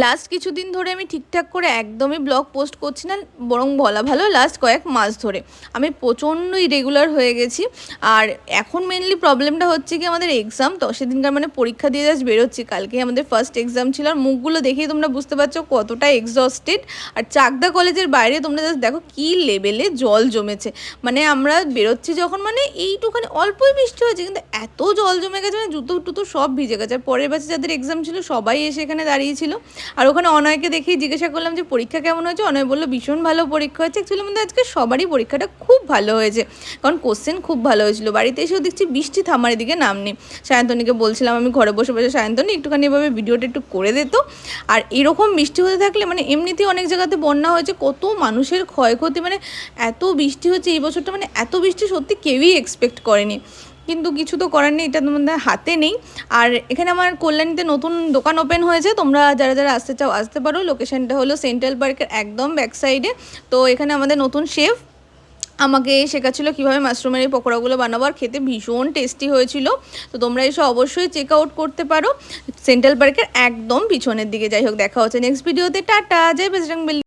Last কিছুদিন ধরে আমি ঠিকঠাক করে একদমই ব্লগ পোস্ট করছি না, বরং বলা ভালো লাস্ট কয়েক মাস ধরে আমি প্রচণ্ড ইরেগুলার হয়ে গেছি। আর এখন মেনলি প্রবলেমটা হচ্ছে কি আমাদের এক্সাম, তো সেদিনকার মানে পরীক্ষা দিয়ে জাস্ট বেরোচ্ছি, কালকে আমাদের ফার্স্ট এক্সাম ছিল। আর মুখগুলো দেখেই তোমরা বুঝতে পারছো কতটা এক্সস্টেড। আর চাকদা কলেজের বাইরে তোমরা জাস্ট দেখো কী লেভেলে জল জমেছে। মানে আমরা বেরোচ্ছি যখন মানে এইটুখানি অল্পই বৃষ্টি হয়েছে, কিন্তু এত জল জমে গেছে মানে জুতো টুতো সব ভিজে গেছে। আর পরের বাচ্চা যাদের এক্সাম ছিল সবাই এসে এখানে দাঁড়িয়েছিল। আর ওখানে অনয়কে দেখেই জিজ্ঞাসা করলাম যে পরীক্ষা কেমন হয়েছে, অনয় বললো ভীষণ ভালো পরীক্ষা হয়েছে। অ্যাকচুয়ালি আমাদের আজকে সবারই পরীক্ষাটা খুব ভালো হয়েছে, কারণ কোশ্চেন খুব ভালো হয়েছিল। বাড়িতে এসেও দেখছি বৃষ্টি থামার দিকে নাম নেই। সায়ন্তনীকে বলছিলাম আমি ঘরে বসে বসে, সায়ন্তনী একটুখানি এভাবে ভিডিওটা একটু করে দিত। আর এরকম বৃষ্টি হতে থাকলে মানে এমনিতেই অনেক জায়গাতে বন্যা হয়েছে, কত মানুষের ক্ষয়ক্ষতি, মানে এত বৃষ্টি হচ্ছে এই বছরটা, মানে এত বৃষ্টি সত্যি কেউই এক্সপেক্ট করেনি। কিন্তু কিছু তো করার নেই, এটা তোমাদের হাতে নেই। আর এখানে আমার কল্যাণীতে নতুন দোকান ওপেন হয়েছে, তোমরা যারা যারা আসতে চাও আসতে পারো। লোকেশনটা হলো সেন্ট্রাল পার্কের একদম ব্যাক সাইডে। তো এখানে আমাদের নতুন শেফ আমাকে শেখাচ্ছিলো কীভাবে মাশরুমের এই পকোড়াগুলো বানাবো, আর খেতে ভীষণ টেস্টি হয়েছিল। তো তোমরা এসে অবশ্যই চেক আউট করতে পারো সেন্ট্রাল পার্কের একদম পিছনের দিকে। যাই হোক, দেখা হচ্ছে নেক্সট ভিডিওতে। টাটা, জয় বজরং বলী।